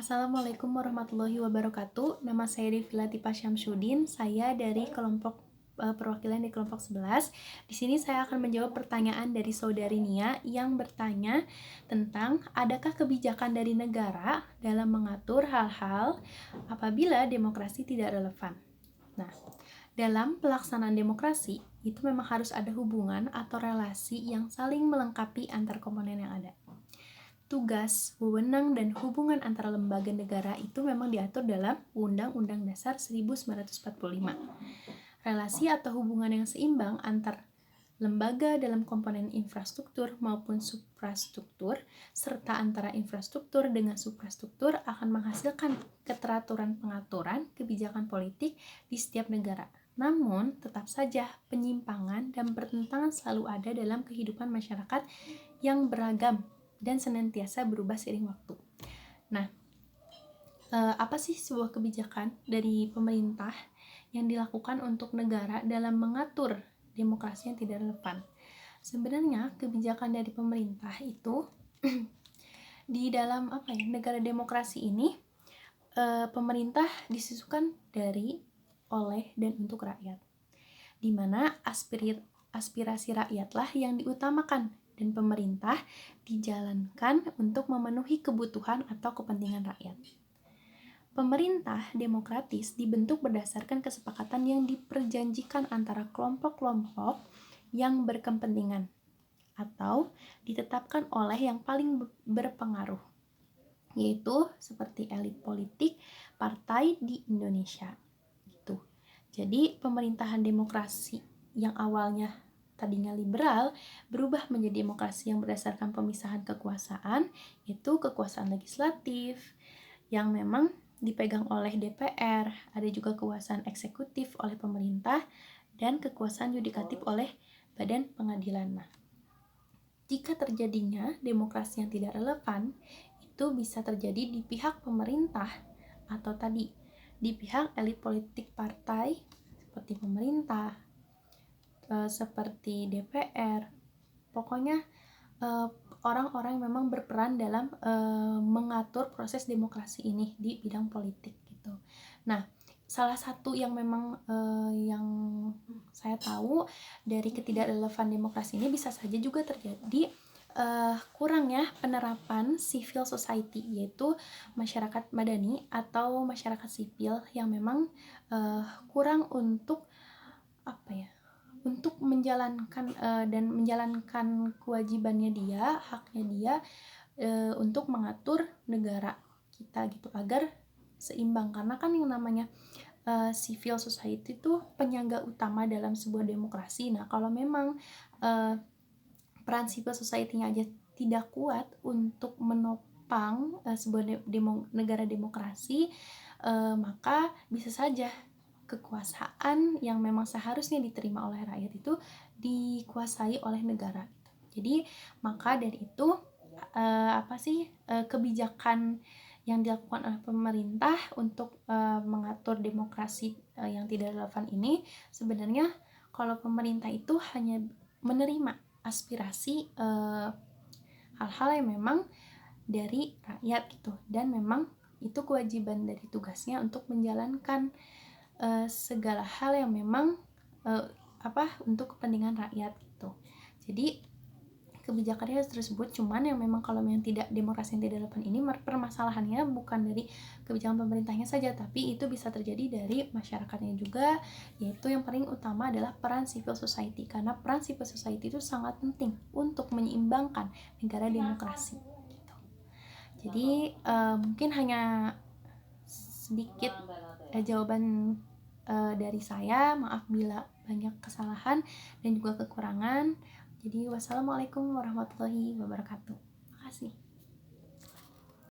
Assalamualaikum warahmatullahi wabarakatuh. Nama saya Devi Latifah Syamsuddin. Saya dari kelompok perwakilan di kelompok 11. Di sini saya akan menjawab pertanyaan dari saudari Nia yang bertanya tentang adakah kebijakan dari negara dalam mengatur hal-hal apabila demokrasi tidak relevan. Nah, dalam pelaksanaan demokrasi itu memang harus ada hubungan atau relasi yang saling melengkapi antar komponen yang ada. Tugas, wewenang, dan hubungan antara lembaga negara itu memang diatur dalam Undang-Undang Dasar 1945. Relasi atau hubungan yang seimbang antar lembaga dalam komponen infrastruktur maupun suprastruktur, serta antara infrastruktur dengan suprastruktur akan menghasilkan keteraturan pengaturan kebijakan politik di setiap negara. Namun, tetap saja penyimpangan dan pertentangan selalu ada dalam kehidupan masyarakat yang beragam dan senantiasa berubah seiring waktu. Nah, apa sih sebuah kebijakan dari pemerintah yang dilakukan untuk negara dalam mengatur demokrasi yang tidak relevan? Sebenarnya kebijakan dari pemerintah itu di dalam negara demokrasi ini pemerintah disusukan dari, oleh, dan untuk rakyat, di mana aspirasi rakyatlah yang diutamakan dan pemerintah dijalankan untuk memenuhi kebutuhan atau kepentingan rakyat. Pemerintah demokratis dibentuk berdasarkan kesepakatan yang diperjanjikan antara kelompok-kelompok yang berkepentingan atau ditetapkan oleh yang paling berpengaruh, yaitu seperti elit politik partai di Indonesia. Gitu. Jadi pemerintahan demokrasi yang awalnya tadinya liberal berubah menjadi demokrasi yang berdasarkan pemisahan kekuasaan, yaitu kekuasaan legislatif yang memang dipegang oleh DPR, ada juga kekuasaan eksekutif oleh pemerintah, dan kekuasaan yudikatif oleh badan pengadilan. Nah, jika terjadinya demokrasi yang tidak relevan, itu bisa terjadi di pihak pemerintah atau tadi di pihak elit politik partai seperti pemerintah, seperti DPR, pokoknya orang-orang yang memang berperan dalam mengatur proses demokrasi ini di bidang politik gitu. Nah, salah satu yang memang yang saya tahu dari ketidakrelevan demokrasi ini bisa saja juga terjadi kurangnya penerapan civil society, yaitu masyarakat madani atau masyarakat sipil yang memang kurang untuk untuk menjalankan dan menjalankan kewajibannya dia, haknya dia untuk mengatur negara kita gitu agar seimbang, karena kan yang namanya civil society itu penyangga utama dalam sebuah demokrasi. Nah, kalau memang peran civil society-nya aja tidak kuat untuk menopang sebuah negara demokrasi, maka bisa saja kekuasaan yang memang seharusnya diterima oleh rakyat itu dikuasai oleh negara. Jadi maka dari itu kebijakan yang dilakukan oleh pemerintah untuk mengatur demokrasi yang tidak relevan ini, sebenarnya kalau pemerintah itu hanya menerima aspirasi hal-hal yang memang dari rakyat gitu, dan memang itu kewajiban dari tugasnya untuk menjalankan segala hal yang memang untuk kepentingan rakyat gitu. Jadi kebijakannya tersebut, cuman yang memang kalau yang tidak demokrasi yang tidak relevan ini permasalahannya bukan dari kebijakan pemerintahnya saja, tapi itu bisa terjadi dari masyarakatnya juga, yaitu yang paling utama adalah peran civil society, karena peran civil society itu sangat penting untuk menyeimbangkan negara demokrasi gitu. Jadi mungkin hanya sedikit jawaban dari saya, maaf bila banyak kesalahan dan juga kekurangan. Jadi wassalamualaikum warahmatullahi wabarakatuh. Terima kasih.